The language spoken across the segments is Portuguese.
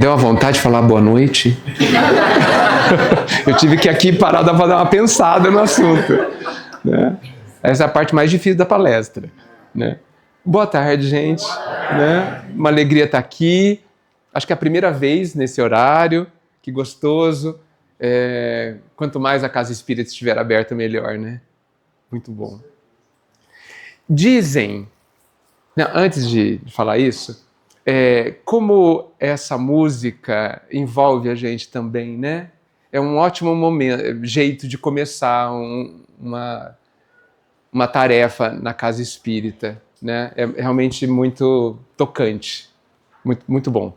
Deu uma vontade de falar boa noite? Eu tive que aqui parar para dar uma pensada no assunto. Né? Essa é a parte mais difícil da palestra. Né? Boa tarde, gente. Né? Uma alegria estar aqui. Acho que é a primeira vez nesse horário. Que gostoso. Quanto mais a Casa Espírita estiver aberta, melhor, né? Muito bom. Dizem... Não, antes de falar isso... como essa música envolve a gente também, né? É um ótimo jeito de começar uma tarefa na Casa Espírita, né? É realmente muito tocante, muito, muito bom.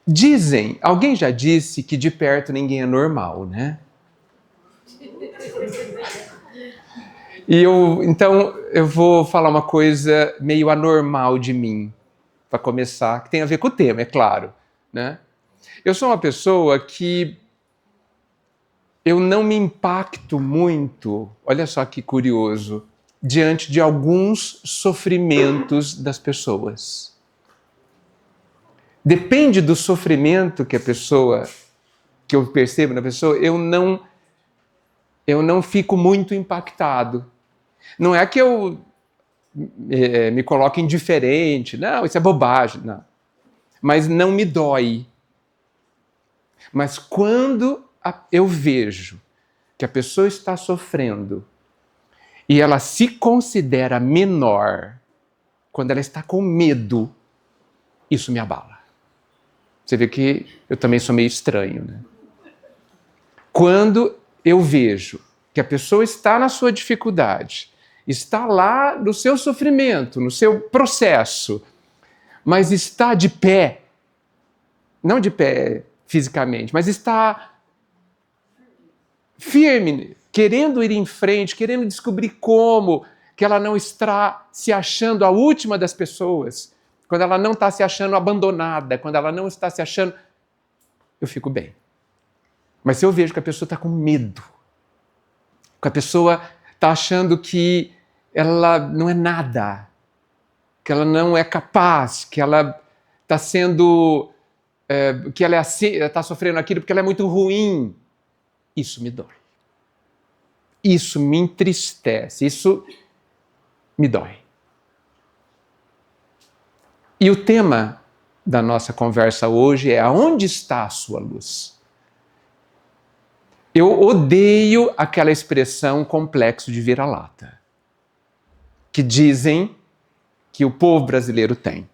Dizem, alguém já disse que de perto ninguém é normal, né? Então eu vou falar uma coisa meio anormal de mim, para começar, que tem a ver com o tema, é claro. Né? Eu sou uma pessoa que eu não me impacto muito, olha só que curioso, diante de alguns sofrimentos das pessoas. Depende do sofrimento que eu percebo na pessoa, eu não fico muito impactado. Não é que eu me coloque indiferente, não, isso é bobagem, não. Mas não me dói. Mas quando eu vejo que a pessoa está sofrendo e ela se considera menor, quando ela está com medo, isso me abala. Você vê que eu também sou meio estranho, né? Quando eu vejo que a pessoa está na sua dificuldade, está lá no seu sofrimento, no seu processo, mas está de pé, não de pé fisicamente, mas está firme, querendo ir em frente, querendo descobrir como, que ela não está se achando a última das pessoas, quando ela não está se achando abandonada, quando ela não está se achando... Eu fico bem. Mas se eu vejo que a pessoa está com medo, que a pessoa está achando que ela não é nada, que ela não é capaz, que ela está sendo... que ela está sofrendo aquilo porque ela é muito ruim, isso me dói. Isso me entristece, isso me dói. E o tema da nossa conversa hoje é: aonde está a sua luz? Eu odeio aquela expressão complexo de vira-lata, que dizem que o povo brasileiro tem.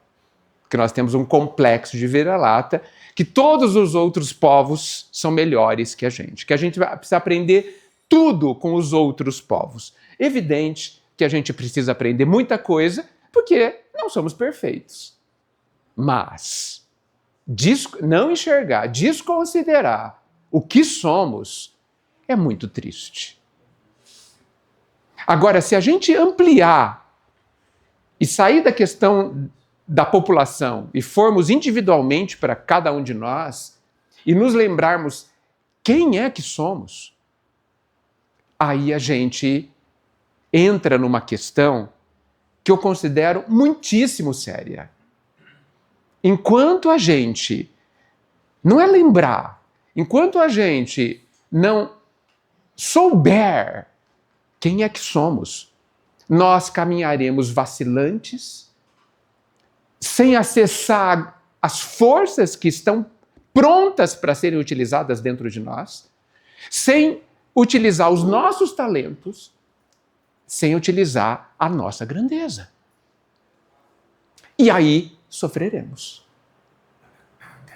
Que nós temos um complexo de vira-lata, que todos os outros povos são melhores que a gente precisa aprender tudo com os outros povos. Evidente que a gente precisa aprender muita coisa, porque não somos perfeitos. Mas não enxergar, desconsiderar o que somos é muito triste. Agora, se a gente ampliar e sair da questão da população e formos individualmente para cada um de nós e nos lembrarmos quem é que somos, aí a gente entra numa questão que eu considero muitíssimo séria. Enquanto a gente não é lembrar, enquanto a gente não souber quem é que somos, nós caminharemos vacilantes, sem acessar as forças que estão prontas para serem utilizadas dentro de nós, sem utilizar os nossos talentos, sem utilizar a nossa grandeza. E aí sofreremos.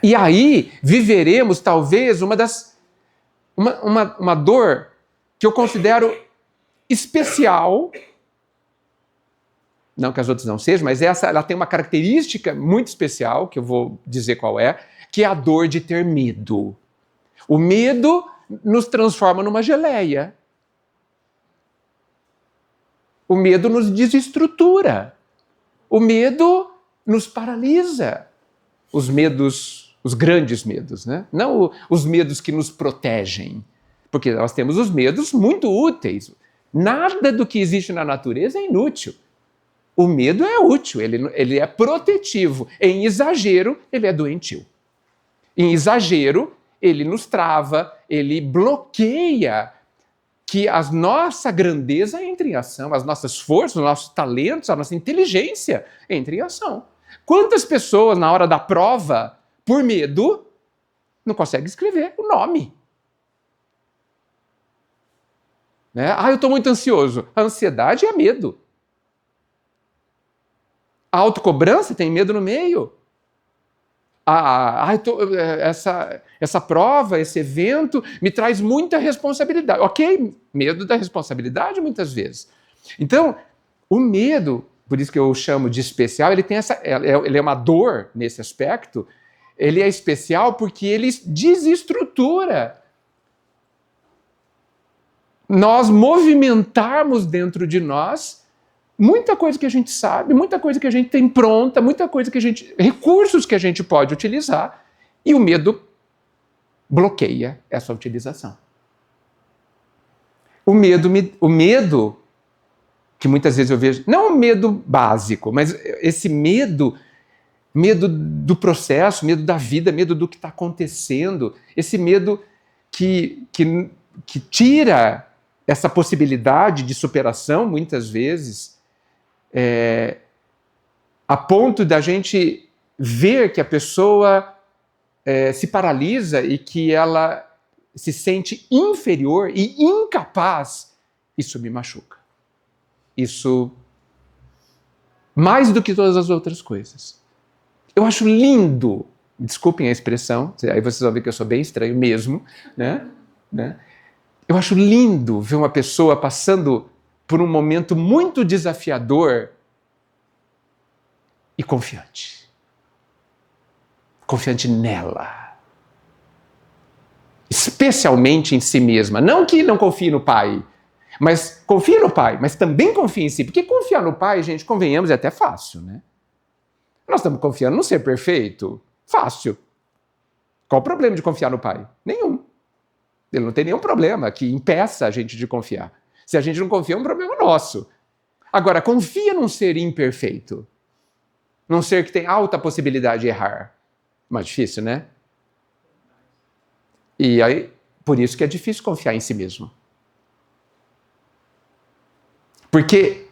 E aí viveremos talvez uma dor que eu considero especial. Não que as outras não sejam, mas ela tem uma característica muito especial, que eu vou dizer qual é, que é a dor de ter medo. O medo nos transforma numa geleia. O medo nos desestrutura. O medo nos paralisa. Os medos, os grandes medos, né? Não os medos que nos protegem. Porque nós temos os medos muito úteis. Nada do que existe na natureza é inútil. O medo é útil, ele é protetivo. Em exagero, ele é doentio. Em exagero, ele nos trava, ele bloqueia que a nossa grandeza entre em ação, as nossas forças, os nossos talentos, a nossa inteligência entre em ação. Quantas pessoas, na hora da prova, por medo, não conseguem escrever o nome? Né? Eu estou muito ansioso. A ansiedade é medo. A autocobrança tem medo no meio. Essa prova, esse evento me traz muita responsabilidade. Ok, medo da responsabilidade muitas vezes. Então, o medo, por isso que eu chamo de especial, ele é uma dor nesse aspecto. Ele é especial porque ele desestrutura nós movimentarmos dentro de nós muita coisa que a gente sabe, muita coisa que a gente tem pronta, muita coisa que recursos que a gente pode utilizar, e o medo bloqueia essa utilização. O medo que muitas vezes eu vejo, não o medo básico, mas esse medo do processo, medo da vida, medo do que está acontecendo, esse medo que tira essa possibilidade de superação, muitas vezes, a ponto da gente ver que a pessoa se paralisa e que ela se sente inferior e incapaz, isso me machuca. Isso, mais do que todas as outras coisas. Eu acho lindo, desculpem a expressão, aí vocês vão ver que eu sou bem estranho mesmo, né? Eu acho lindo ver uma pessoa passando por um momento muito desafiador e confiante. Confiante nela. Especialmente em si mesma. Não que não confie no pai, mas confie no pai, mas também confie em si. Porque confiar no pai, gente, convenhamos, é até fácil, né? Nós estamos confiando no ser perfeito? Fácil. Qual o problema de confiar no pai? Nenhum. Ele não tem nenhum problema que impeça a gente de confiar. Se a gente não confia, é um problema nosso. Agora, confia num ser imperfeito. Num ser que tem alta possibilidade de errar. Mais difícil, né? E aí, por isso que é difícil confiar em si mesmo. Porque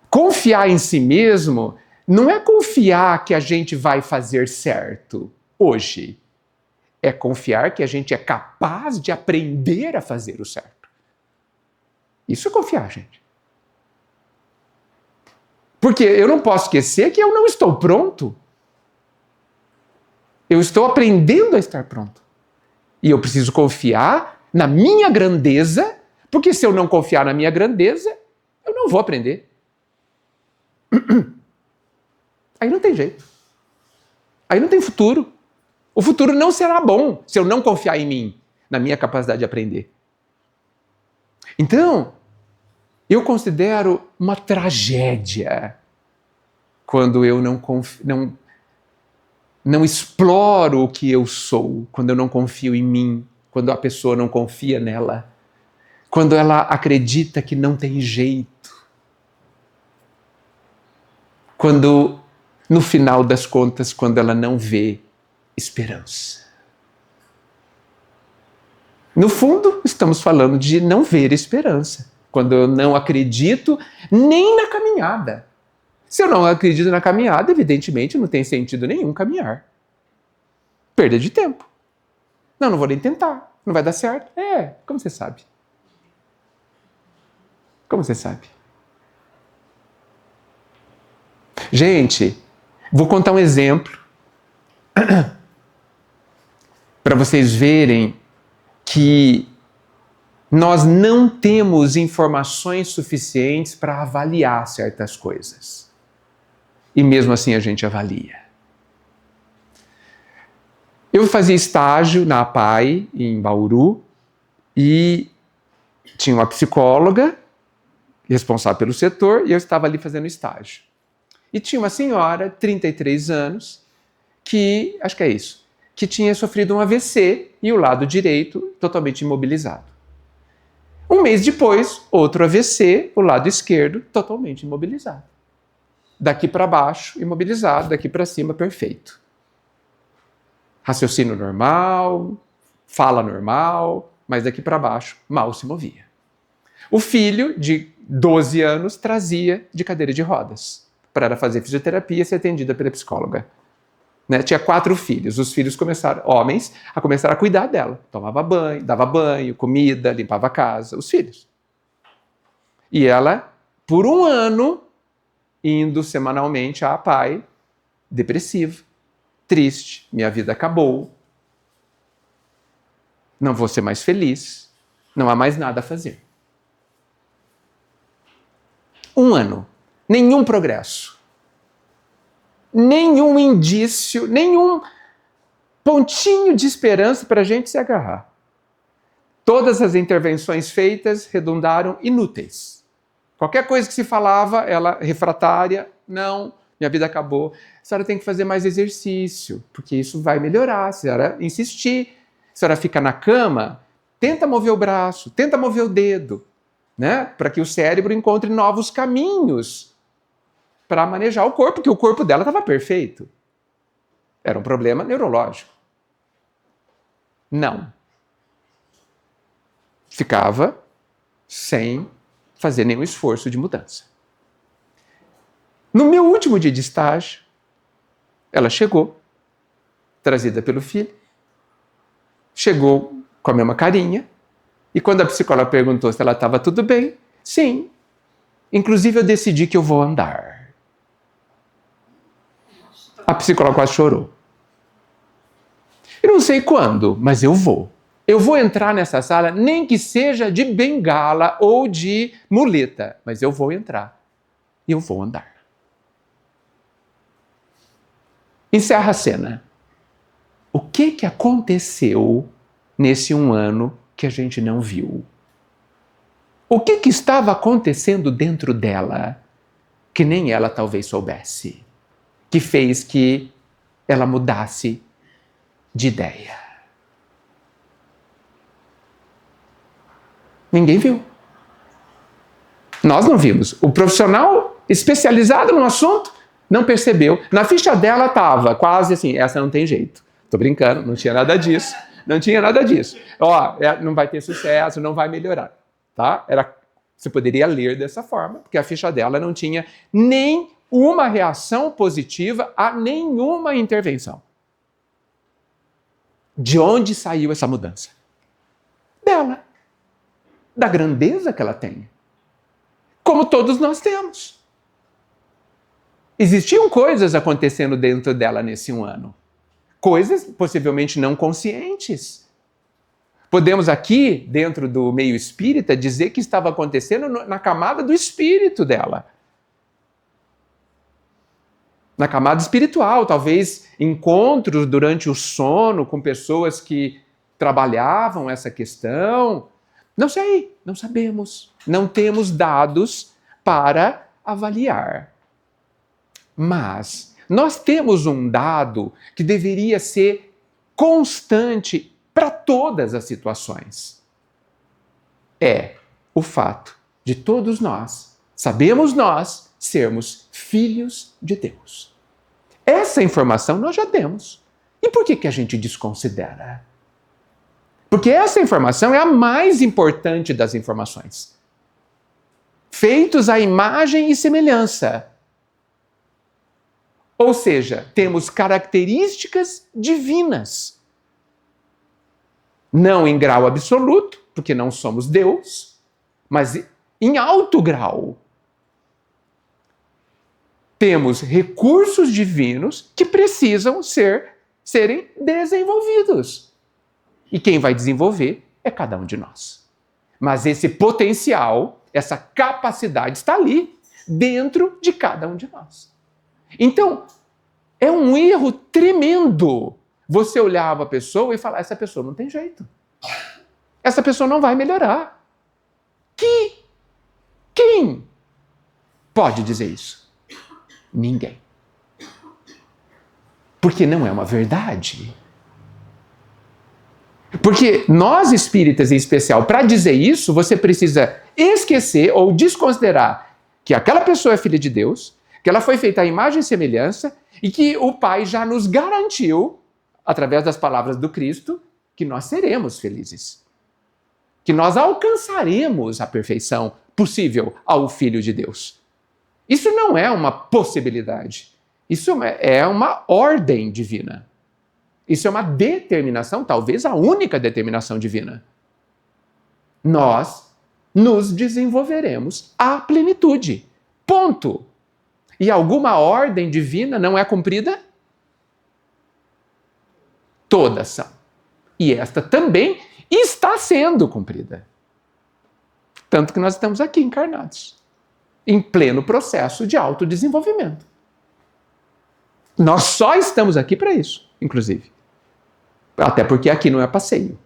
confiar em si mesmo não é confiar que a gente vai fazer certo hoje. É confiar que a gente é capaz de aprender a fazer o certo. Isso é confiar, gente. Porque eu não posso esquecer que eu não estou pronto. Eu estou aprendendo a estar pronto. E eu preciso confiar na minha grandeza, porque se eu não confiar na minha grandeza, eu não vou aprender. Aí não tem jeito. Aí não tem futuro. O futuro não será bom se eu não confiar em mim, na minha capacidade de aprender. Então, eu considero uma tragédia quando eu não exploro o que eu sou, quando eu não confio em mim, quando a pessoa não confia nela, quando ela acredita que não tem jeito. Quando, no final das contas, quando ela não vê esperança. No fundo, estamos falando de não ver esperança. Quando eu não acredito nem na caminhada. Se eu não acredito na caminhada, evidentemente não tem sentido nenhum caminhar. Perda de tempo. Não vou nem tentar. Não vai dar certo. Como você sabe? Como você sabe? Gente, vou contar um exemplo para vocês verem que nós não temos informações suficientes para avaliar certas coisas. E mesmo assim a gente avalia. Eu fazia estágio na APAE, em Bauru, e tinha uma psicóloga responsável pelo setor, e eu estava ali fazendo estágio. E tinha uma senhora, 33 anos, que, acho que é isso, que tinha sofrido um AVC e o lado direito totalmente imobilizado. Um mês depois, outro AVC, o lado esquerdo totalmente imobilizado. Daqui para baixo, imobilizado, daqui para cima, perfeito. Raciocínio normal, fala normal, mas daqui para baixo, mal se movia. O filho, de 12 anos, trazia de cadeira de rodas para fazer fisioterapia e ser atendida pela psicóloga. Né? Tinha 4 filhos. Os filhos homens, começaram a cuidar dela. Tomava banho, dava banho, comida, limpava a casa. Os filhos. E ela, por 1 ano, indo semanalmente a pai, depressiva, triste, minha vida acabou, não vou ser mais feliz, não há mais nada a fazer. 1 ano, nenhum progresso, nenhum indício, nenhum pontinho de esperança para a gente se agarrar. Todas as intervenções feitas redundaram inúteis. Qualquer coisa que se falava, ela refratária, não, minha vida acabou. A senhora tem que fazer mais exercício, porque isso vai melhorar. Se a senhora insistir, a senhora fica na cama, tenta mover o braço, tenta mover o dedo, né? Para que o cérebro encontre novos caminhos para manejar o corpo, porque o corpo dela estava perfeito. Era um problema neurológico. Não. Ficava sem fazer nenhum esforço de mudança. No meu último dia de estágio, ela chegou, trazida pelo filho, chegou com a mesma carinha, e quando a psicóloga perguntou se ela estava tudo bem, sim, inclusive eu decidi que eu vou andar. A psicóloga quase chorou. Eu não sei quando, mas eu vou. Eu vou entrar nessa sala, nem que seja de bengala ou de muleta, mas eu vou entrar e eu vou andar. Encerra a cena. O que aconteceu nesse 1 ano que a gente não viu? O que estava acontecendo dentro dela que nem ela talvez soubesse, que fez que ela mudasse de ideia? Ninguém viu. Nós não vimos. O profissional especializado no assunto não percebeu. Na ficha dela estava quase assim, essa não tem jeito. Tô brincando, não tinha nada disso. Não tinha nada disso. Ó, não vai ter sucesso, não vai melhorar. Tá? Você poderia ler dessa forma, porque a ficha dela não tinha nenhuma reação positiva a nenhuma intervenção. De onde saiu essa mudança? Dela. Da grandeza que ela tem. Como todos nós temos. Existiam coisas acontecendo dentro dela nesse 1 ano. Coisas possivelmente não conscientes. Podemos aqui, dentro do meio espírita, dizer que estava acontecendo na camada do espírito dela. Na camada espiritual, talvez encontros durante o sono com pessoas que trabalhavam essa questão. Não sei, não sabemos. Não temos dados para avaliar. Mas nós temos um dado que deveria ser constante para todas as situações. É o fato de todos nós, sabemos nós, sermos filhos de Deus. Essa informação nós já temos. E por que a gente desconsidera? Porque essa informação é a mais importante das informações. Feitos à imagem e semelhança. Ou seja, temos características divinas. Não em grau absoluto, porque não somos Deus, mas em alto grau. Temos recursos divinos que precisam serem desenvolvidos. E quem vai desenvolver é cada um de nós. Mas esse potencial, essa capacidade está ali, dentro de cada um de nós. Então, é um erro tremendo você olhar para a pessoa e falar, essa pessoa não tem jeito. Essa pessoa não vai melhorar. Quem pode dizer isso? Ninguém. Porque não é uma verdade. Porque nós espíritas, em especial, para dizer isso, você precisa esquecer ou desconsiderar que aquela pessoa é filha de Deus, que ela foi feita à imagem e semelhança e que o Pai já nos garantiu, através das palavras do Cristo, que nós seremos felizes. Que nós alcançaremos a perfeição possível ao Filho de Deus. Isso não é uma possibilidade. Isso é uma ordem divina. Isso é uma determinação, talvez a única determinação divina. Nós nos desenvolveremos à plenitude. Ponto. E alguma ordem divina não é cumprida? Todas são. E esta também está sendo cumprida. Tanto que nós estamos aqui encarnados, em pleno processo de autodesenvolvimento. Nós só estamos aqui para isso, inclusive. Até porque aqui não é passeio.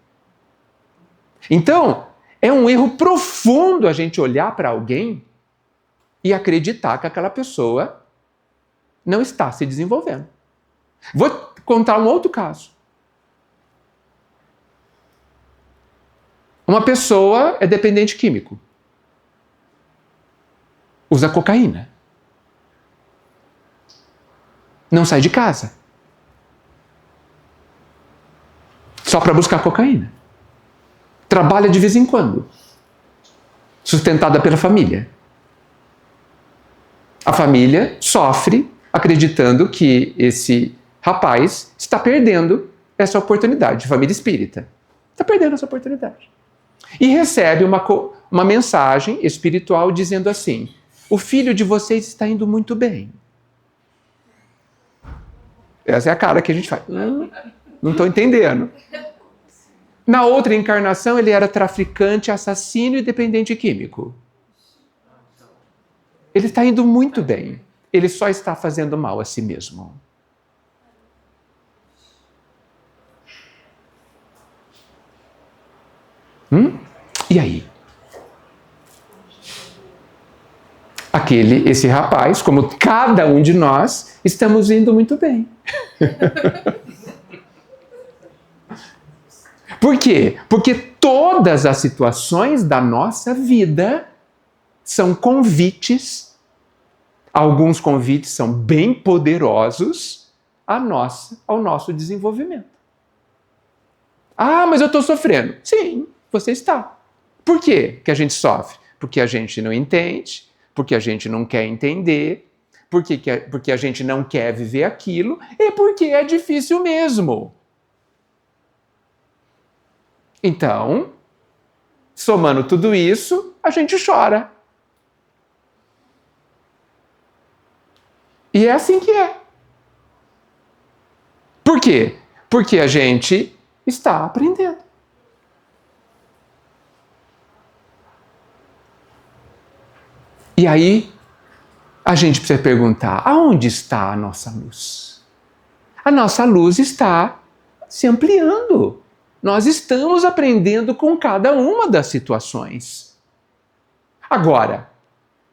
Então, é um erro profundo a gente olhar para alguém e acreditar que aquela pessoa não está se desenvolvendo. Vou contar um outro caso. Uma pessoa é dependente químico. Usa cocaína. Não sai de casa. Só para buscar cocaína. Trabalha de vez em quando. Sustentada pela família. A família sofre acreditando que esse rapaz está perdendo essa oportunidade. Família espírita. Está perdendo essa oportunidade. E recebe uma mensagem espiritual dizendo assim: o filho de vocês está indo muito bem. Essa é a cara que a gente faz. Não estou entendendo. Na outra encarnação, ele era traficante, assassino e dependente químico. Ele está indo muito bem. Ele só está fazendo mal a si mesmo. E aí? Esse rapaz, como cada um de nós, estamos indo muito bem. Por quê? Porque todas as situações da nossa vida são convites. Alguns convites são bem poderosos ao nosso desenvolvimento. Ah, mas eu estou sofrendo. Sim, você está. Por quê que a gente sofre? Porque a gente não entende, porque a gente não quer entender, porque a gente não quer viver aquilo e porque é difícil mesmo. Então, somando tudo isso, a gente chora. E é assim que é. Por quê? Porque a gente está aprendendo. E aí, a gente precisa perguntar, aonde está a nossa luz? A nossa luz está se ampliando. Nós estamos aprendendo com cada uma das situações. Agora,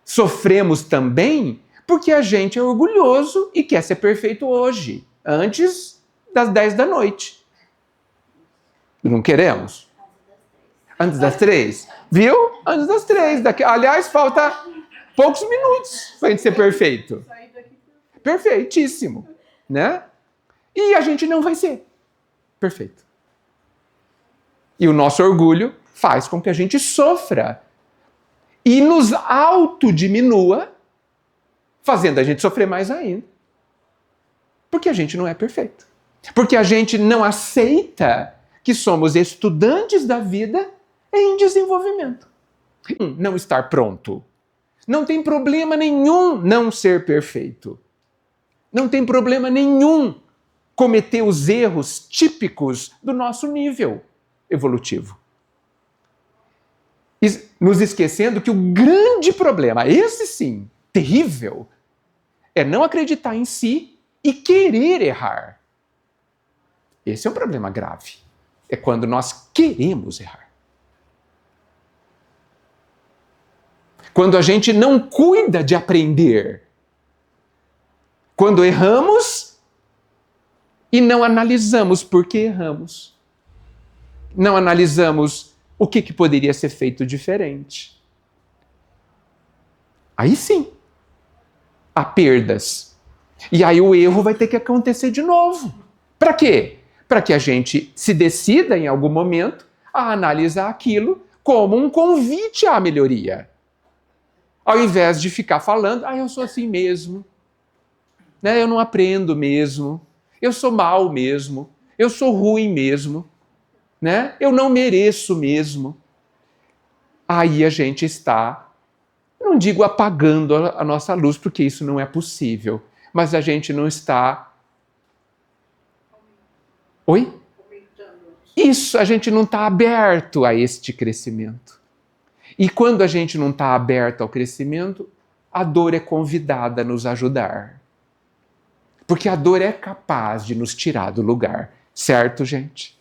sofremos também porque a gente é orgulhoso e quer ser perfeito hoje, antes das 10 da noite. Não queremos? Antes das 3? Viu? Antes das 3. Aliás, falta poucos minutos para a gente ser perfeito. Perfeitíssimo. Né? E a gente não vai ser perfeito. E o nosso orgulho faz com que a gente sofra e nos autodiminua, fazendo a gente sofrer mais ainda. Porque a gente não é perfeito. Porque a gente não aceita que somos estudantes da vida em desenvolvimento. Não estar pronto. Não tem problema nenhum não ser perfeito. Não tem problema nenhum cometer os erros típicos do nosso nível evolutivo. Nos esquecendo que o grande problema, esse sim, terrível, é não acreditar em si e querer errar. Esse é um problema grave. É quando nós queremos errar. Quando a gente não cuida de aprender. Quando erramos e não analisamos por que erramos. Não analisamos o que poderia ser feito diferente. Aí sim. há perdas. E aí o erro vai ter que acontecer de novo. Para quê? Para que a gente se decida em algum momento a analisar aquilo como um convite à melhoria. Ao invés de ficar falando, eu sou assim mesmo, né? Eu não aprendo mesmo, eu sou mau mesmo, eu sou ruim mesmo, né? Eu não mereço mesmo. Aí a gente está, não digo apagando a nossa luz, porque isso não é possível, mas a gente não está... Oi? Isso, a gente não está aberto a este crescimento. E quando a gente não está aberto ao crescimento, a dor é convidada a nos ajudar. Porque a dor é capaz de nos tirar do lugar. Certo, gente?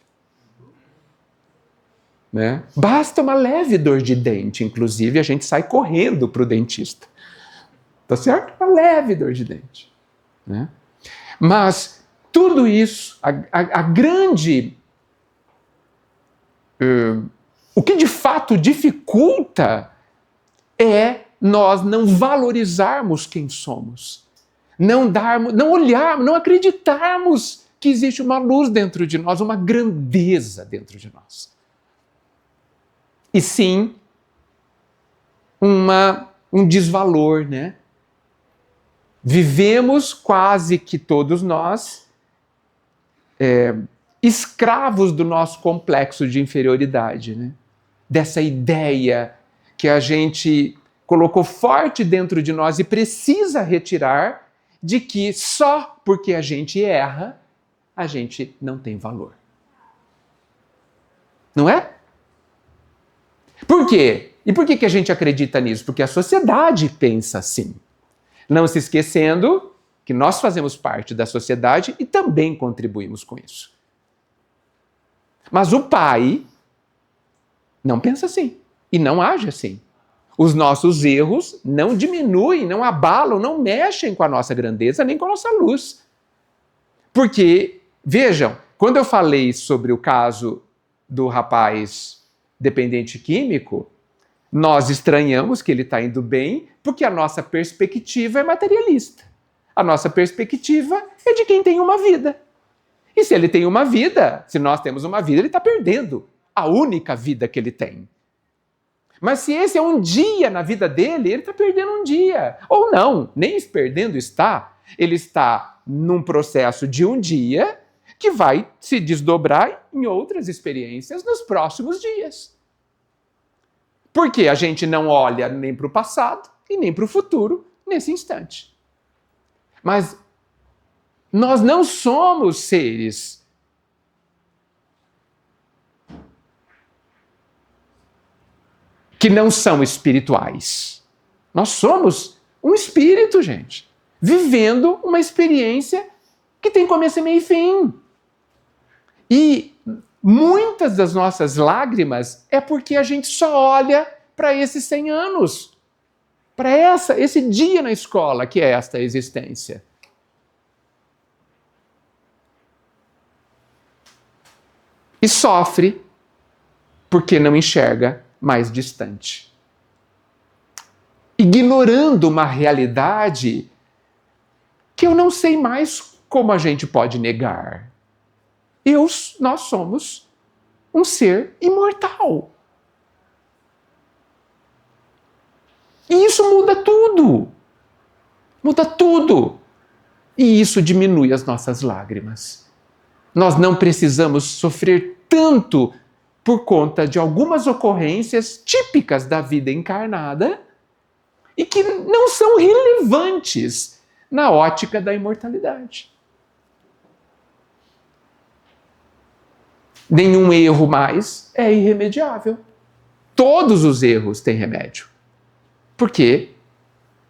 Né? Basta uma leve dor de dente, inclusive, a gente sai correndo para o dentista. Tá certo? Uma leve dor de dente. Né? Mas tudo isso, a grande... o que de fato dificulta é nós não valorizarmos quem somos. Não olharmos, não acreditarmos que existe uma luz dentro de nós, uma grandeza dentro de nós. E sim, um desvalor, né? Vivemos quase que todos nós escravos do nosso complexo de inferioridade, né? Dessa ideia que a gente colocou forte dentro de nós e precisa retirar, de que só porque a gente erra, a gente não tem valor. Não é? Por quê? E por que a gente acredita nisso? Porque a sociedade pensa assim. Não se esquecendo que nós fazemos parte da sociedade e também contribuímos com isso. Mas o pai não pensa assim e não age assim. Os nossos erros não diminuem, não abalam, não mexem com a nossa grandeza nem com a nossa luz. Porque, vejam, quando eu falei sobre o caso do rapaz dependente químico, nós estranhamos que ele está indo bem porque a nossa perspectiva é materialista. A nossa perspectiva é de quem tem uma vida. E se ele tem uma vida, se nós temos uma vida, ele está perdendo a única vida que ele tem. Mas se esse é um dia na vida dele, ele está perdendo um dia. Ou não, nem perdendo está. Ele está num processo de um dia que vai se desdobrar em outras experiências nos próximos dias. Porque a gente não olha nem para o passado e nem para o futuro nesse instante. Mas nós não somos seres que não são espirituais. Nós somos um espírito, gente, vivendo uma experiência que tem começo, meio e fim. E muitas das nossas lágrimas é porque a gente só olha para esses 100 anos, para esse dia na escola que é esta existência. E sofre porque não enxerga mais distante. Ignorando uma realidade que eu não sei mais como a gente pode negar. Nós somos um ser imortal. E isso muda tudo. Muda tudo. E isso diminui as nossas lágrimas. Nós não precisamos sofrer tanto por conta de algumas ocorrências típicas da vida encarnada e que não são relevantes na ótica da imortalidade. Nenhum erro mais é irremediável. Todos os erros têm remédio. Porque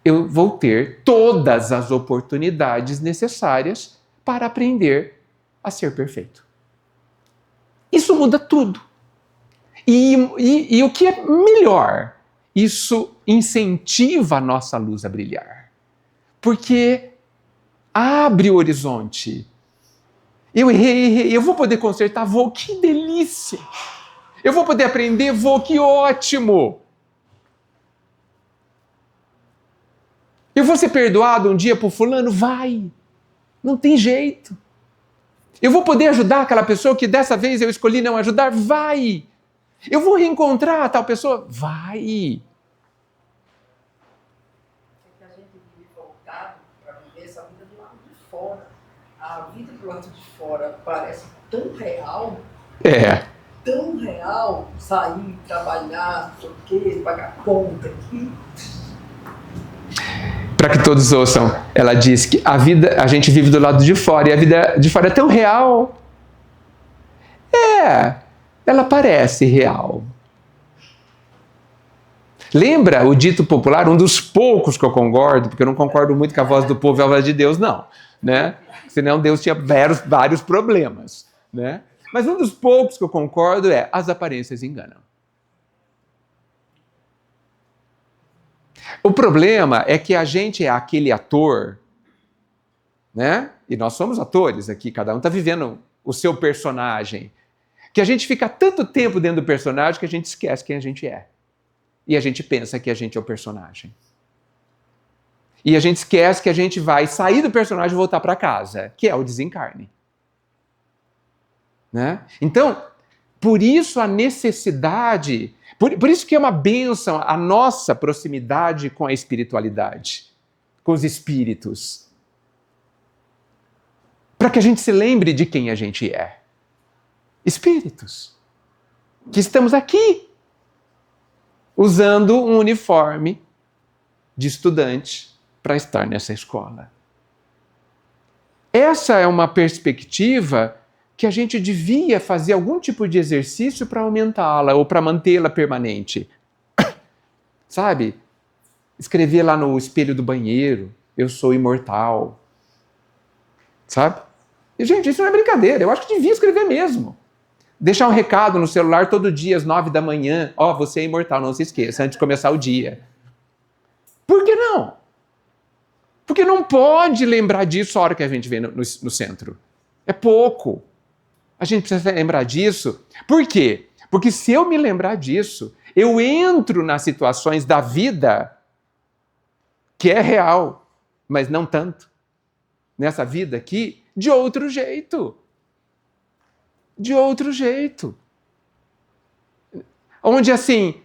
eu vou ter todas as oportunidades necessárias para aprender a ser perfeito. Isso muda tudo. E o que é melhor, isso incentiva a nossa luz a brilhar. Porque abre o horizonte. Eu errei, eu vou poder consertar, vou, que delícia! Eu vou poder aprender, vou, que ótimo! Eu vou ser perdoado um dia por fulano? Vai. Não tem jeito. Eu vou poder ajudar aquela pessoa que dessa vez eu escolhi não ajudar? Vai. Eu vou reencontrar a tal pessoa? Vai. É que a gente vive voltado para viver essa vida do lado de fora. A vida do lado de fora parece tão real. Tão real. Sair, trabalhar, não sei o quê, pagar conta aqui. Para que todos ouçam, ela diz que a gente vive do lado de fora e a vida de fora é tão real. Ela parece real. Lembra o dito popular, um dos poucos que eu concordo, porque eu não concordo muito com a voz do povo e a voz de Deus, não. Né? Senão Deus tinha vários problemas. Né? Mas um dos poucos que eu concordo é: as aparências enganam. O problema é que a gente é aquele ator, né? E nós somos atores aqui, cada um está vivendo o seu personagem, que a gente fica tanto tempo dentro do personagem que a gente esquece quem a gente é. E a gente pensa que a gente é o personagem. E a gente esquece que a gente vai sair do personagem e voltar para casa, que é o desencarne. Né? Então, por isso a necessidade, por isso que é uma bênção a nossa proximidade com a espiritualidade, com os espíritos. Para que a gente se lembre de quem a gente é. Espíritos. Que estamos aqui, usando um uniforme de estudante para estar nessa escola. Essa é uma perspectiva que a gente devia fazer algum tipo de exercício para aumentá-la ou para mantê-la permanente. Sabe? Escrever lá no espelho do banheiro: eu sou imortal. Sabe? E, gente, isso não é brincadeira. Eu acho que devia escrever mesmo. Deixar um recado no celular todo dia, às 9 da manhã. Ó, você é imortal, não se esqueça, antes de começar o dia. Por que não? Porque não pode lembrar disso a hora que a gente vem no centro. É pouco. A gente precisa lembrar disso. Por quê? Porque se eu me lembrar disso, eu entro nas situações da vida que é real, mas não tanto. Nessa vida aqui, de outro jeito. De outro jeito. Onde, assim,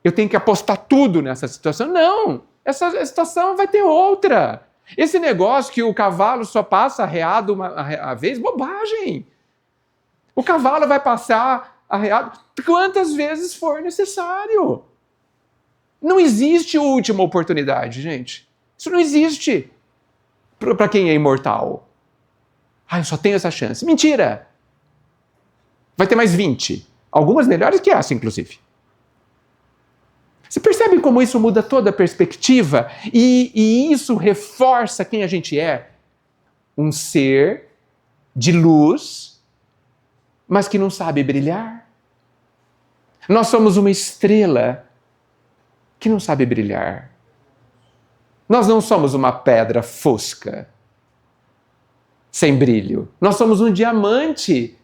eu tenho que apostar tudo nessa situação. Não! Essa situação vai ter outra. Esse negócio que o cavalo só passa arreado uma vez, bobagem. O cavalo vai passar arreado quantas vezes for necessário. Não existe última oportunidade, gente. Isso não existe para quem é imortal. Eu só tenho essa chance. Mentira! Vai ter mais 20. Algumas melhores que essa, inclusive. Você percebe como isso muda toda a perspectiva? E isso reforça quem a gente é? Um ser de luz, mas que não sabe brilhar. Nós somos uma estrela que não sabe brilhar. Nós não somos uma pedra fosca, sem brilho. Nós somos um diamante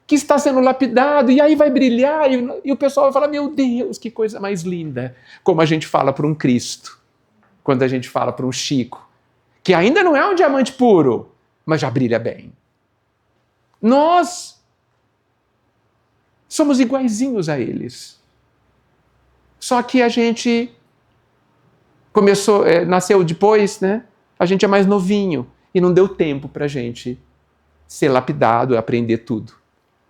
que está sendo lapidado, e aí vai brilhar, e o pessoal vai falar: meu Deus, que coisa mais linda. Como a gente fala para um Cristo, quando a gente fala para um Chico, que ainda não é um diamante puro, mas já brilha bem. Nós somos iguaizinhos a eles. Só que a gente nasceu depois, né? A gente é mais novinho, e não deu tempo para a gente ser lapidado, aprender tudo.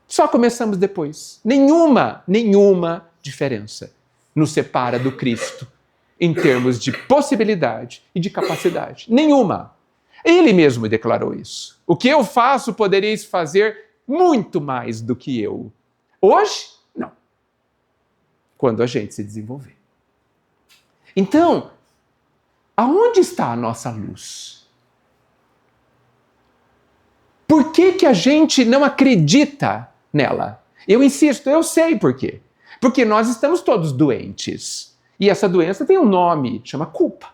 Só começamos depois. Nenhuma diferença nos separa do Cristo em termos de possibilidade e de capacidade. Nenhuma. Ele mesmo declarou isso. O que eu faço, podereis fazer muito mais do que eu. Hoje, não. Quando a gente se desenvolver. Então, aonde está a nossa luz? Por que a gente não acredita nela? Eu insisto, eu sei por quê. Porque nós estamos todos doentes. E essa doença tem um nome, chama culpa.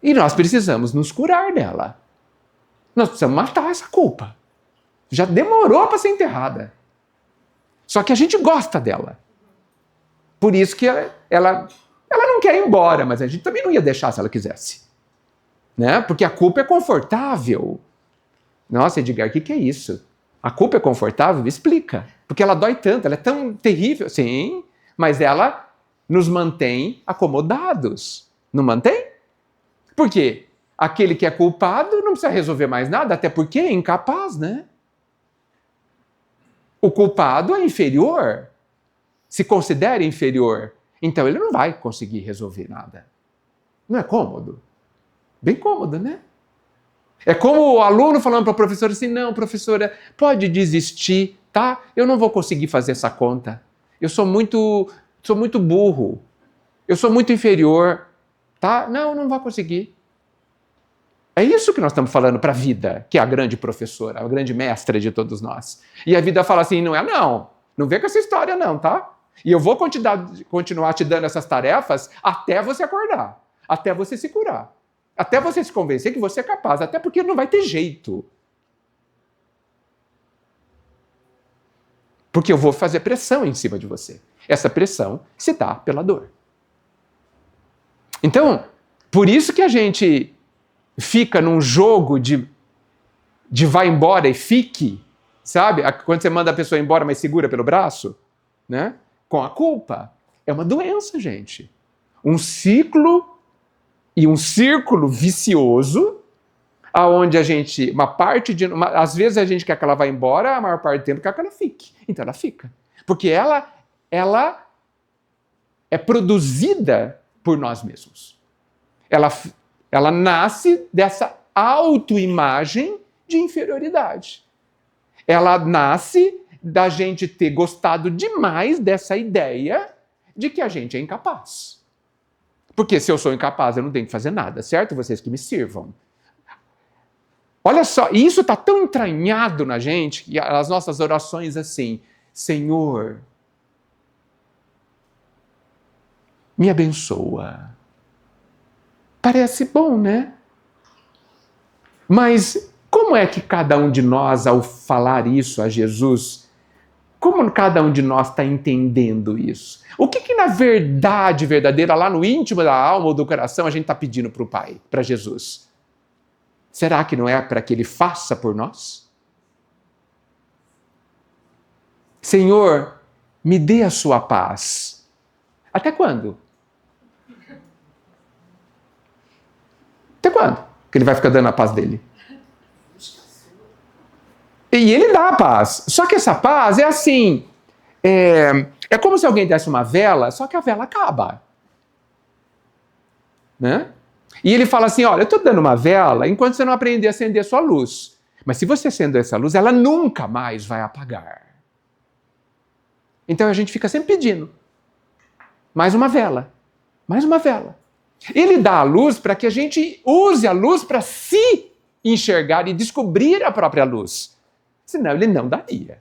E nós precisamos nos curar dela. Nós precisamos matar essa culpa. Já demorou para ser enterrada. Só que a gente gosta dela. Por isso que ela não quer ir embora, mas a gente também não ia deixar se ela quisesse. Né? Porque a culpa é confortável. Nossa, Edgar, o que é isso? A culpa é confortável? Me explica. Porque ela dói tanto, ela é tão terrível. Sim, mas ela nos mantém acomodados. Não mantém? Por quê? Aquele que é culpado não precisa resolver mais nada, até porque é incapaz, né? O culpado é inferior. Se considera inferior. Então ele não vai conseguir resolver nada. Não é cômodo? Bem cômodo, né? É como o aluno falando para a professora assim, não, professora, pode desistir, tá? Eu não vou conseguir fazer essa conta. Eu sou muito burro. Eu sou muito inferior, tá? Não vai conseguir. É isso que nós estamos falando para a vida, que é a grande professora, a grande mestra de todos nós. E a vida fala assim, não vem com essa história não, tá? E eu vou continuar te dando essas tarefas até você acordar, até você se curar, até você se convencer que você é capaz, até porque não vai ter jeito. Porque eu vou fazer pressão em cima de você. Essa pressão se dá pela dor. Então, por isso que a gente fica num jogo de vai embora e fique, sabe? Quando você manda a pessoa embora, mas segura pelo braço, né? Com a culpa. É uma doença, gente. Um ciclo e um círculo vicioso, aonde a gente, às vezes a gente quer que ela vá embora, a maior parte do tempo quer que ela fique. Então ela fica. Porque ela é produzida por nós mesmos. Ela nasce dessa autoimagem de inferioridade. Ela nasce da gente ter gostado demais dessa ideia de que a gente é incapaz. Porque se eu sou incapaz, eu não tenho que fazer nada, certo? Vocês que me sirvam. Olha só, e isso está tão entranhado na gente, que as nossas orações assim, Senhor, me abençoa. Parece bom, né? Mas como é que cada um de nós, ao falar isso a Jesus, como cada um de nós está entendendo isso? O que na verdade verdadeira, lá no íntimo da alma ou do coração, a gente está pedindo para o Pai, para Jesus? Será que não é para que Ele faça por nós? Senhor, me dê a sua paz. Até quando? Até quando que Ele vai ficar dando a paz dele? E Ele dá a paz. Só que essa paz é assim, é como se alguém desse uma vela, só que a vela acaba. Né? E Ele fala assim, olha, eu estou dando uma vela enquanto você não aprender a acender a sua luz. Mas se você acender essa luz, ela nunca mais vai apagar. Então a gente fica sempre pedindo. Mais uma vela. Mais uma vela. Ele dá a luz para que a gente use a luz para se enxergar e descobrir a própria luz. Senão Ele não daria.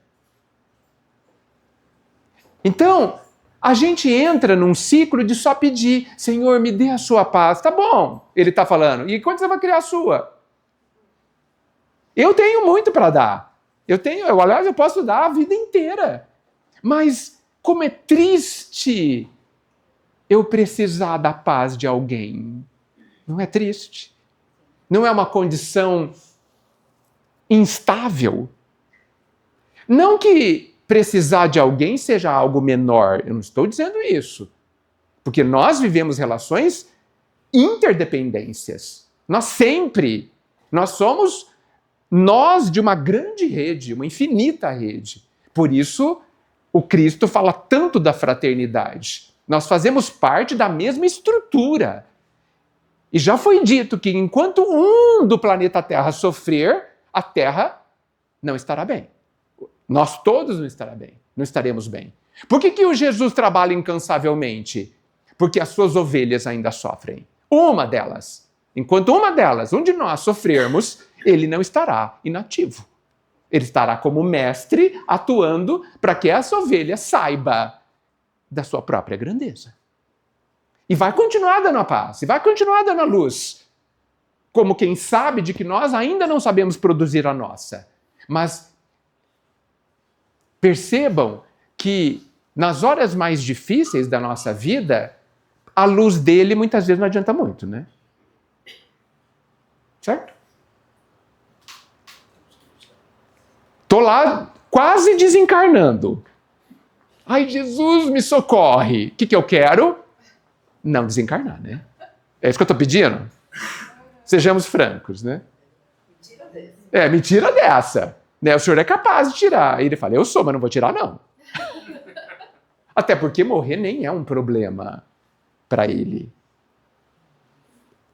Então, a gente entra num ciclo de só pedir, Senhor, me dê a sua paz. Tá bom, Ele está falando. E quando você vai criar a sua? Eu tenho muito para dar. Aliás, eu posso dar a vida inteira. Mas como é triste eu precisar da paz de alguém. Não é triste? Não é uma condição instável? Não que precisar de alguém seja algo menor, eu não estou dizendo isso. Porque nós vivemos relações interdependências. Nós somos de uma grande rede, uma infinita rede. Por isso, o Cristo fala tanto da fraternidade. Nós fazemos parte da mesma estrutura. E já foi dito que enquanto um do planeta Terra sofrer, a Terra não estará bem. Nós todos não estaremos bem. Por que o Jesus trabalha incansavelmente? Porque as suas ovelhas ainda sofrem. Uma delas. Enquanto um de nós sofrermos, ele não estará inativo. Ele estará como mestre atuando para que essa ovelha saiba da sua própria grandeza. E vai continuar dando a paz, e vai continuar dando a luz. Como quem sabe de que nós ainda não sabemos produzir a nossa. Mas percebam que nas horas mais difíceis da nossa vida, a luz dele muitas vezes não adianta muito, né? Certo? Tô lá quase desencarnando. Ai, Jesus, me socorre. O que eu quero? Não desencarnar, né? É isso que eu estou pedindo? Sejamos francos, né? Me tira dessa. Né? O senhor é capaz de tirar. E ele fala, eu sou, mas não vou tirar, não. Até porque morrer nem é um problema para ele.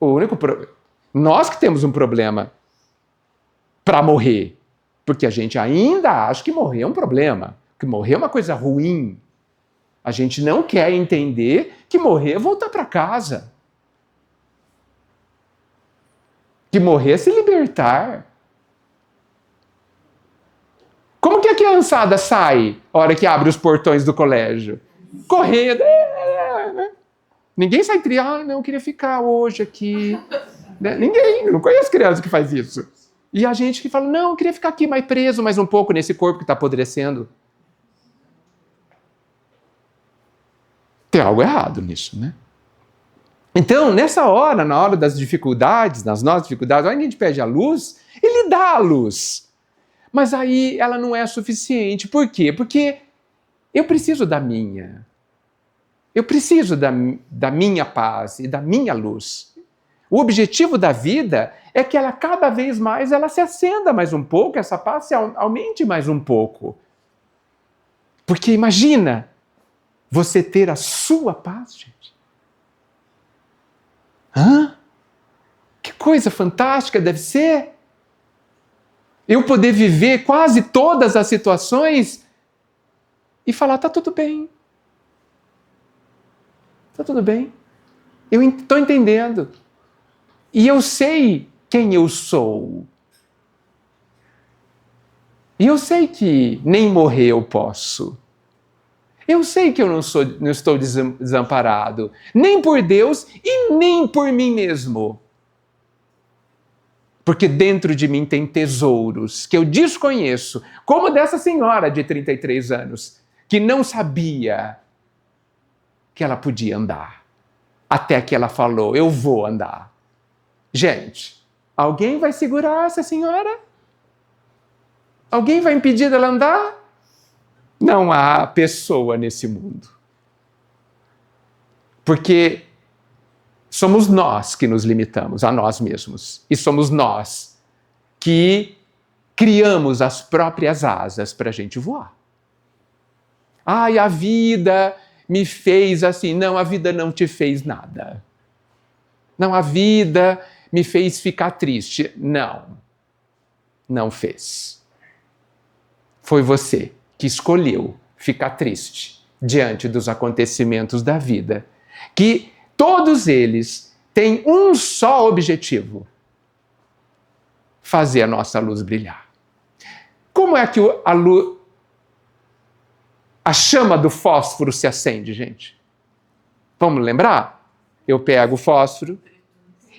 O único problema... Nós que temos um problema para morrer. Porque a gente ainda acha que morrer é um problema. Que morrer é uma coisa ruim. A gente não quer entender que morrer é voltar para casa. Que morrer é se libertar. Como que a criançada sai a hora que abre os portões do colégio? Correndo. Ninguém sai triando, não, eu queria ficar hoje aqui. Ninguém, eu não conheço criança que faz isso. E a gente que fala, não, eu queria ficar aqui mais preso mais um pouco nesse corpo que está apodrecendo. Tem algo errado nisso, né? Então, nessa hora, na hora das dificuldades, nas nossas dificuldades, a hora que a gente pede a luz, ele dá a luz. Mas aí ela não é suficiente. Por quê? Porque eu preciso da minha. Eu preciso da minha paz e da minha luz. O objetivo da vida é que ela cada vez mais ela se acenda mais um pouco, essa paz se aumente mais um pouco. Porque imagina você ter a sua paz, gente. Que coisa fantástica deve ser. Eu poder viver quase todas as situações e falar, tá tudo bem. Tá tudo bem. Eu estou entendendo. E eu sei quem eu sou. E eu sei que nem morrer eu posso. Eu sei que eu não estou desamparado. Nem por Deus e nem por mim mesmo. Porque dentro de mim tem tesouros que eu desconheço. Como dessa senhora de 33 anos, que não sabia que ela podia andar. Até que ela falou, eu vou andar. Gente, alguém vai segurar essa senhora? Alguém vai impedir dela andar? Não há pessoa nesse mundo. Porque somos nós que nos limitamos a nós mesmos. E somos nós que criamos as próprias asas para a gente voar. Ai, a vida me fez assim. Não, a vida não te fez nada. Não, a vida me fez ficar triste. Não, não fez. Foi você que escolheu ficar triste diante dos acontecimentos da vida. Que todos eles têm um só objetivo: fazer a nossa luz brilhar. Como é que a chama do fósforo se acende, gente? Vamos lembrar? Eu pego o fósforo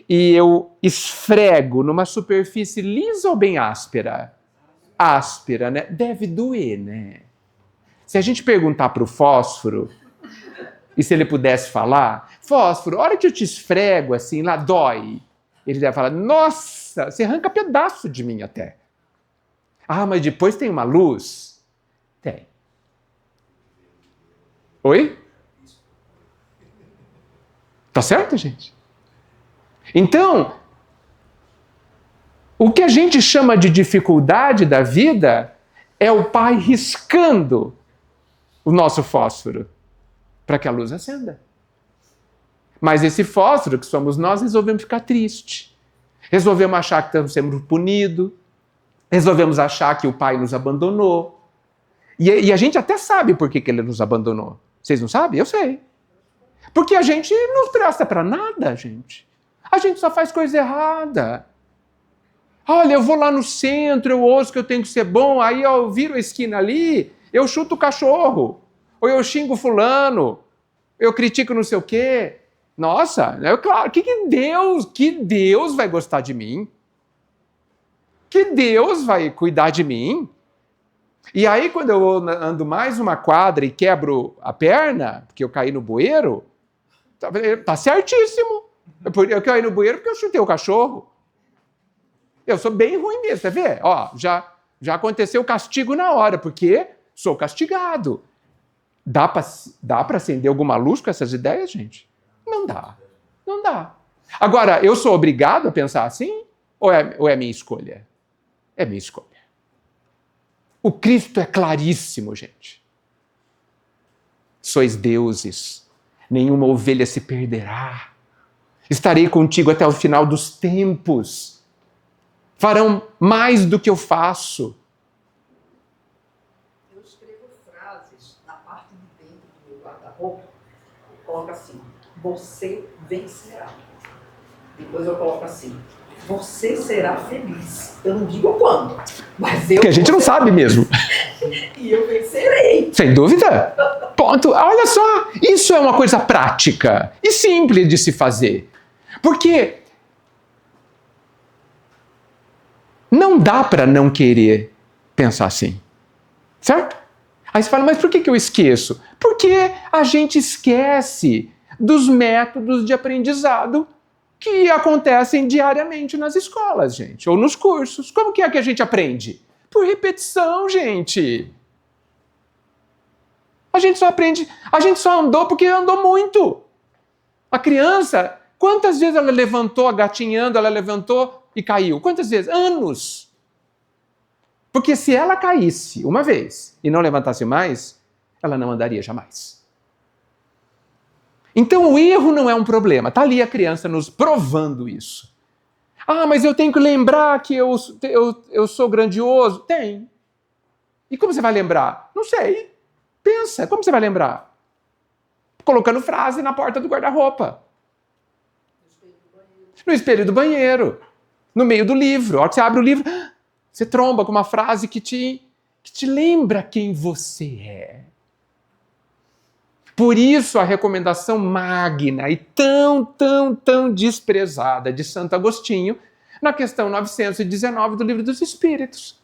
e eu esfrego numa superfície lisa ou bem áspera? Áspera, né? Deve doer, né? Se a gente perguntar para o fósforo, e se ele pudesse falar, fósforo, a hora que eu te esfrego assim, lá dói. Ele deve falar, nossa, você arranca pedaço de mim até. Ah, mas depois tem uma luz? Tem. Oi? Tá certo, gente? Então, o que a gente chama de dificuldade da vida é o Pai riscando o nosso fósforo para que a luz acenda. Mas esse fósforo, que somos nós, resolvemos ficar triste. Resolvemos achar que estamos sendo punidos. Resolvemos achar que o Pai nos abandonou. E a gente até sabe por que ele nos abandonou. Vocês não sabem? Eu sei. Porque a gente não presta para nada, gente. A gente só faz coisa errada. Olha, eu vou lá no centro, eu ouço que eu tenho que ser bom, aí eu viro a esquina ali, eu chuto o cachorro. Ou eu xingo fulano, eu critico não sei o quê. Nossa, é claro, que Deus vai gostar de mim? Que Deus vai cuidar de mim? E aí, quando eu ando mais uma quadra e quebro a perna, porque eu caí no bueiro, Tá certíssimo. Eu quero ir no banheiro porque eu chutei o cachorro. Eu sou bem ruim mesmo, quer ver? Ó, já aconteceu o castigo na hora, porque sou castigado. Dá para acender alguma luz com essas ideias, gente? Não dá. Não dá. Agora, eu sou obrigado a pensar assim? Ou é minha escolha? É minha escolha. O Cristo é claríssimo, gente. Sois deuses, nenhuma ovelha se perderá. Estarei contigo até o final dos tempos. Farão mais do que eu faço. Eu escrevo frases na parte de dentro do meu guarda-roupa. Eu coloco assim, você vencerá. Depois eu coloco assim, você será feliz. Eu não digo quando, mas eu... Porque a gente não sabe mesmo. E eu vencerei. Sem dúvida. Ponto. Olha só, isso é uma coisa prática e simples de se fazer. Porque não dá para não querer pensar assim. Certo? Aí você fala, mas por que eu esqueço? Porque a gente esquece dos métodos de aprendizado que acontecem diariamente nas escolas, gente, ou nos cursos. Como que é que a gente aprende? Por repetição, gente. A gente só andou porque andou muito. A criança, quantas vezes ela levantou, gatinhando, ela levantou e caiu? Quantas vezes? Anos. Porque se ela caísse uma vez e não levantasse mais, ela não andaria jamais. Então o erro não é um problema. Está ali a criança nos provando isso. Ah, mas eu tenho que lembrar que eu sou grandioso. Tem. E como você vai lembrar? Não sei. Pensa, como você vai lembrar? Colocando frase na porta do guarda-roupa. No espelho do banheiro. No meio do livro. A hora que você abre o livro, você tromba com uma frase que te lembra quem você é. Por isso a recomendação magna e tão desprezada de Santo Agostinho na questão 919 do Livro dos Espíritos.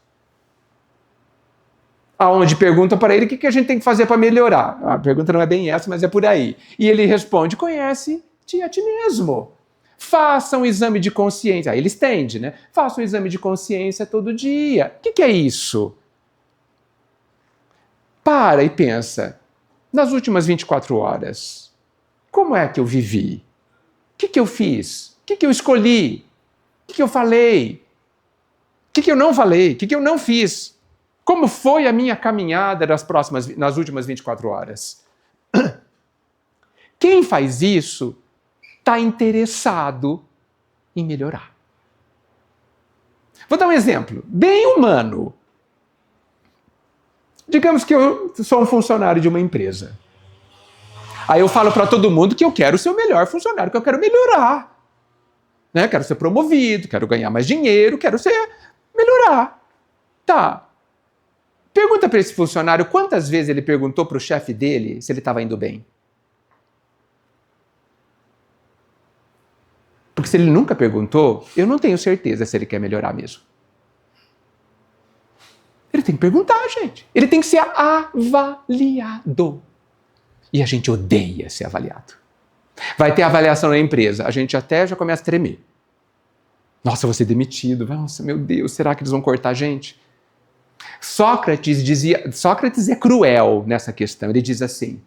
Aonde pergunta para ele o que a gente tem que fazer para melhorar. A pergunta não é bem essa, mas é por aí. E ele responde, conhece-te a ti mesmo. Faça um exame de consciência. Aí ele estende, né? Faça um exame de consciência todo dia. O que é isso? Para e pensa. Nas últimas 24 horas, como é que eu vivi? O que eu fiz? O que eu escolhi? O que eu falei? O que eu não falei? O que eu não fiz? Como foi a minha caminhada nas últimas 24 horas? Quem faz isso está interessado em melhorar. Vou dar um exemplo, bem humano. Digamos que eu sou um funcionário de uma empresa. Aí eu falo para todo mundo que eu quero ser o melhor funcionário, que eu quero melhorar. Né? Quero ser promovido, quero ganhar mais dinheiro, melhorar. Tá. Pergunta para esse funcionário quantas vezes ele perguntou para o chefe dele se ele estava indo bem. Porque se ele nunca perguntou, eu não tenho certeza se ele quer melhorar mesmo. Ele tem que perguntar, gente. Ele tem que ser avaliado. E a gente odeia ser avaliado. Vai ter avaliação na empresa, a gente até já começa a tremer. Nossa, vou ser demitido. Nossa, meu Deus, será que eles vão cortar a gente? Sócrates é cruel nessa questão. Ele diz assim,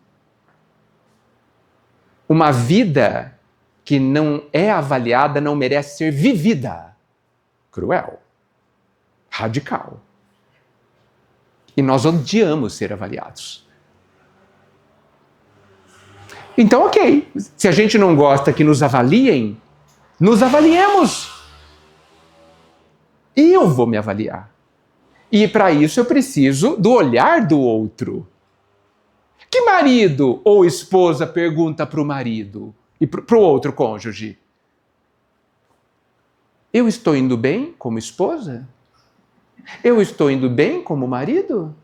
uma vida que não é avaliada não merece ser vivida. Cruel. Radical. E nós odiamos ser avaliados. Então, ok. Se a gente não gosta que nos avaliem, nos avaliemos. Eu vou me avaliar. E para isso eu preciso do olhar do outro. Que marido ou esposa pergunta para o marido e para o outro cônjuge? Eu estou indo bem como esposa? Eu estou indo bem como marido?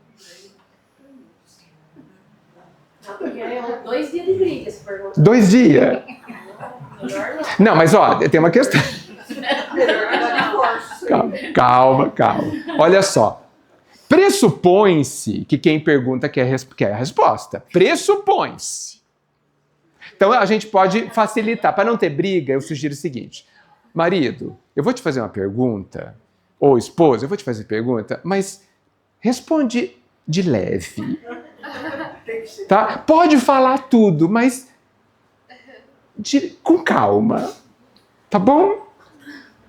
Não, 2 dias de briga, se perguntar. 2 dias? Não, mas ó, tem uma questão. Calma. Olha só. Pressupõe-se que quem pergunta quer a resposta. Pressupõe-se. Então a gente pode facilitar. Para não ter briga, eu sugiro o seguinte: marido, eu vou te fazer uma pergunta, ou esposa, eu vou te fazer pergunta, mas responde de leve. Tá? Pode falar tudo, mas com calma. Tá bom?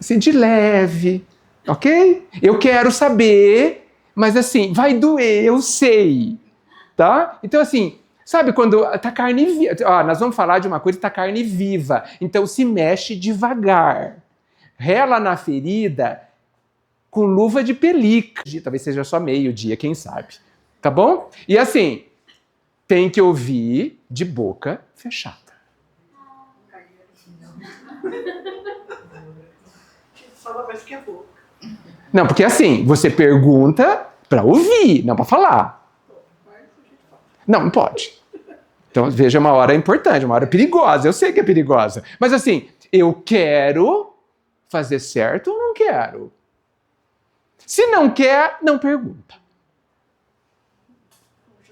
Assim, de leve. Ok? Eu quero saber, mas assim, vai doer, eu sei. Tá? Então assim, sabe quando tá carne viva? Nós vamos falar de uma coisa que tá carne viva. Então se mexe devagar. Rela na ferida com luva de pelica. Talvez seja só meio-dia, quem sabe. Tá bom? E assim, tem que ouvir de boca fechada. Não, porque assim, você pergunta para ouvir, não para falar. Não, não pode. Então, veja, uma hora importante, uma hora perigosa. Eu sei que é perigosa. Mas assim, eu quero fazer certo ou não quero? Se não quer, não pergunta.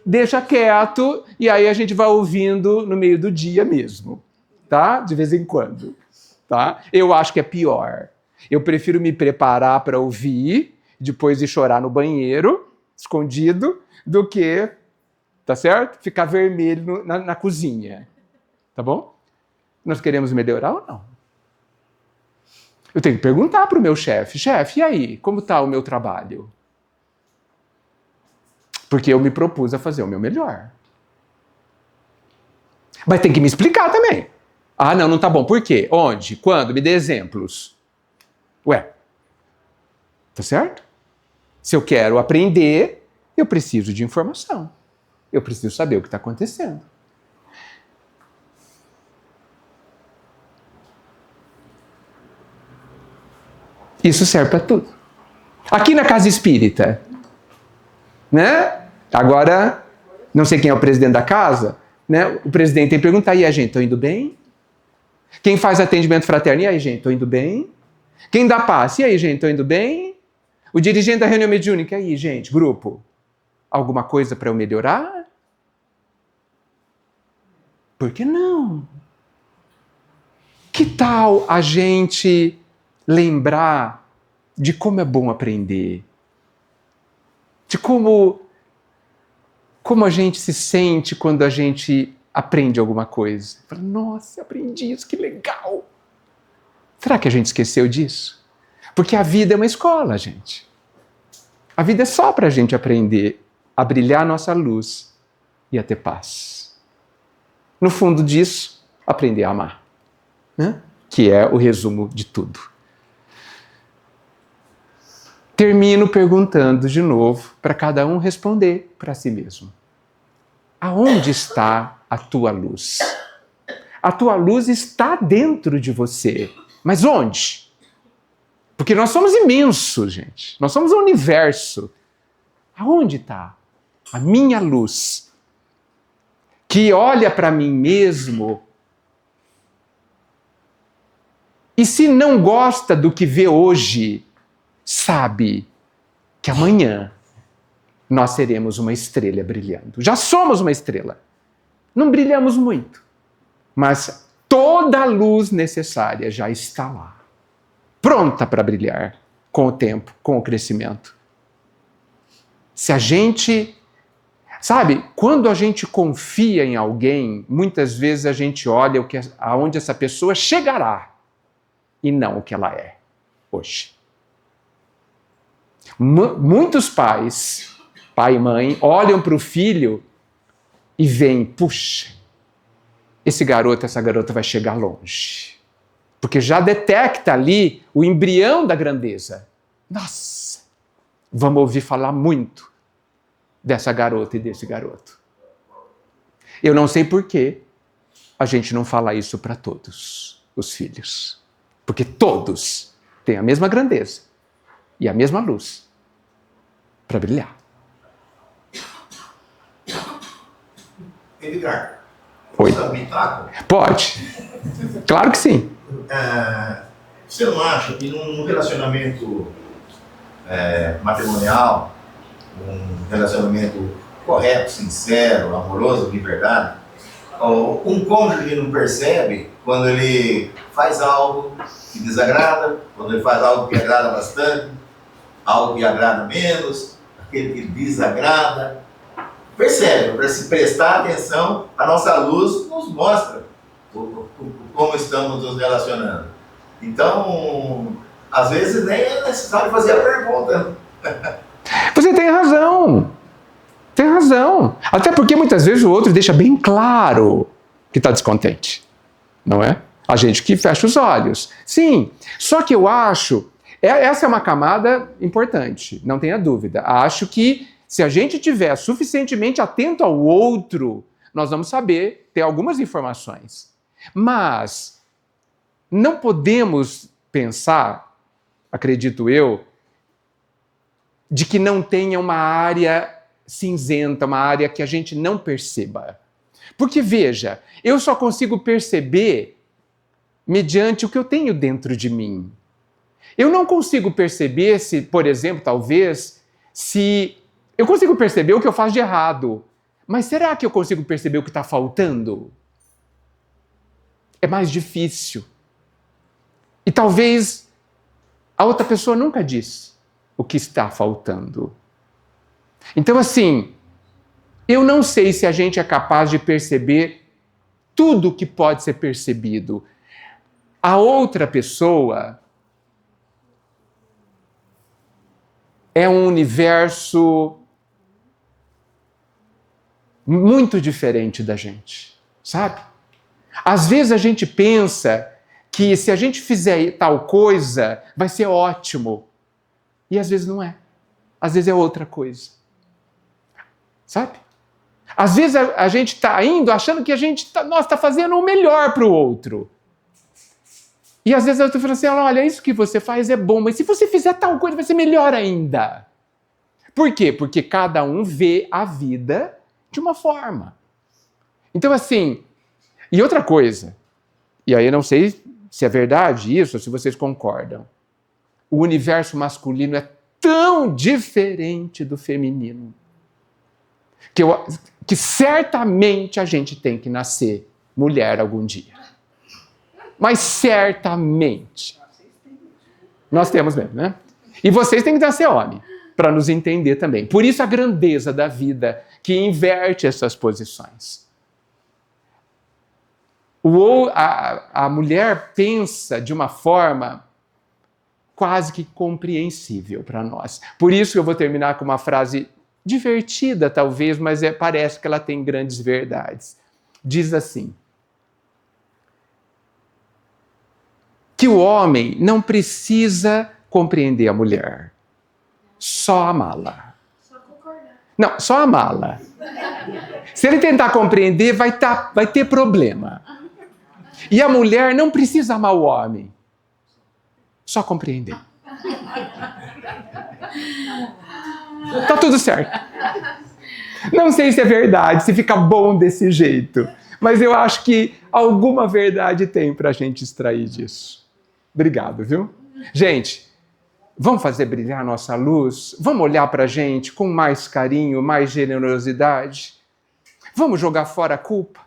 Deixa quieto e aí a gente vai ouvindo no meio do dia mesmo. Tá? De vez em quando. Tá? Eu acho que é pior. Eu prefiro me preparar para ouvir, depois ir chorar no banheiro, escondido, do que, tá certo? Ficar vermelho na cozinha. Tá bom? Nós queremos melhorar ou não? Eu tenho que perguntar para o meu chefe: chefe, e aí? Como está o meu trabalho? Porque eu me propus a fazer o meu melhor. Mas tem que me explicar também. Ah, não tá bom. Por quê? Onde? Quando? Me dê exemplos. Ué, tá certo? Se eu quero aprender, eu preciso de informação. Eu preciso saber o que está acontecendo. Isso serve para tudo. Aqui na Casa Espírita, né? Agora, não sei quem é o presidente da casa, né? O presidente tem que perguntar: e aí, gente, estão indo bem? Quem faz atendimento fraterno: e aí, gente, estão indo bem? Quem dá passe: e aí, gente, estão indo bem? O dirigente da reunião mediúnica: e aí, gente, grupo, alguma coisa para eu melhorar? Por que não? Que tal a gente lembrar de como é bom aprender? De como a gente se sente quando a gente aprende alguma coisa. Fala: nossa, aprendi isso, que legal. Será que a gente esqueceu disso? Porque a vida é uma escola, gente. A vida é só para a gente aprender a brilhar a nossa luz e a ter paz. No fundo disso, aprender a amar, né? Que é o resumo de tudo. Termino perguntando de novo para cada um responder para si mesmo. Aonde está a tua luz? A tua luz está dentro de você. Mas onde? Porque nós somos imensos, gente. Nós somos o universo. Aonde está a minha luz? Que olha para mim mesmo e, se não gosta do que vê hoje, sabe que amanhã nós seremos uma estrela brilhando. Já somos uma estrela. Não brilhamos muito, mas toda a luz necessária já está lá, pronta para brilhar com o tempo, com o crescimento. Se a gente... Sabe, quando a gente confia em alguém, muitas vezes a gente olha aonde essa pessoa chegará e não o que ela é hoje. Muitos pais, pai e mãe, olham para o filho e veem: puxa, esse garoto, essa garota vai chegar longe. Porque já detecta ali o embrião da grandeza. Nossa, vamos ouvir falar muito dessa garota e desse garoto. Eu não sei por que a gente não fala isso para todos os filhos. Porque todos têm a mesma grandeza e a mesma luz para brilhar. Edgar, Oi. posso dar um pitaco? Pode. Claro que sim. Você não acha que num relacionamento matrimonial, um relacionamento correto, sincero, amoroso, de verdade, Um cônjuge não percebe quando ele faz algo que desagrada, quando ele faz algo que agrada bastante, algo que agrada menos, aquele que desagrada. Percebe, para se prestar atenção, a nossa luz nos mostra como estamos nos relacionando. Então, às vezes nem é necessário fazer a pergunta. Você tem razão. Tem razão. Até porque muitas vezes o outro deixa bem claro que está descontente. Não é? A gente que fecha os olhos. Sim, só que eu acho... Essa é uma camada importante, não tenha dúvida. Acho que se a gente estiver suficientemente atento ao outro, nós vamos saber ter algumas informações. Mas não podemos pensar, acredito eu, de que não tenha uma área cinzenta, uma área que a gente não perceba. Porque, veja, eu só consigo perceber mediante o que eu tenho dentro de mim. Eu não consigo perceber se, por exemplo, talvez, se... Eu consigo perceber o que eu faço de errado, mas será que eu consigo perceber o que está faltando? É mais difícil. E talvez a outra pessoa nunca disse o que está faltando. Então, assim, eu não sei se a gente é capaz de perceber tudo que pode ser percebido. A outra pessoa é um universo muito diferente da gente, sabe? Às vezes a gente pensa que se a gente fizer tal coisa, vai ser ótimo. E às vezes não é. Às vezes é outra coisa. Sabe? Às vezes a gente está indo achando que a gente está fazendo o melhor para o outro. E às vezes eu estou falando assim, olha, isso que você faz é bom, mas se você fizer tal coisa vai ser melhor ainda. Por quê? Porque cada um vê a vida de uma forma. Então, assim, e outra coisa, e aí eu não sei se é verdade isso, ou se vocês concordam, o universo masculino é tão diferente do feminino que certamente a gente tem que nascer mulher algum dia. Mas certamente. Nós temos mesmo, né? E vocês têm que nascer homem, para nos entender também. Por isso a grandeza da vida, que inverte essas posições. A mulher pensa de uma forma quase que compreensível para nós. Por isso eu vou terminar com uma frase divertida, talvez, mas parece que ela tem grandes verdades. Diz assim: que o homem não precisa compreender a mulher, só amá-la. Só concordar. Não, só amá-la. Se ele tentar compreender, vai ter problema. E a mulher não precisa amar o homem, só compreender. Tá tudo certo. Não sei se é verdade, se fica bom desse jeito, mas eu acho que alguma verdade tem pra gente extrair disso. Obrigado, viu? Gente, vamos fazer brilhar a nossa luz? Vamos olhar pra gente com mais carinho, mais generosidade? Vamos jogar fora a culpa?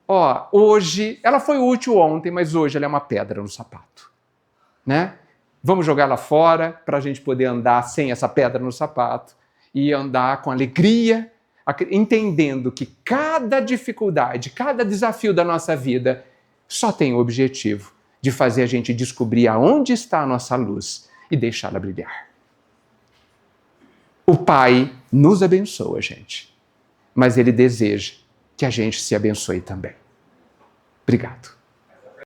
Ó, hoje, ela foi útil ontem, mas hoje ela é uma pedra no sapato, né? Vamos jogar ela fora para a gente poder andar sem essa pedra no sapato e andar com alegria, entendendo que cada dificuldade, cada desafio da nossa vida só tem o objetivo de fazer a gente descobrir aonde está a nossa luz e deixá-la brilhar. O Pai nos abençoa, gente, mas Ele deseja que a gente se abençoe também. Obrigado.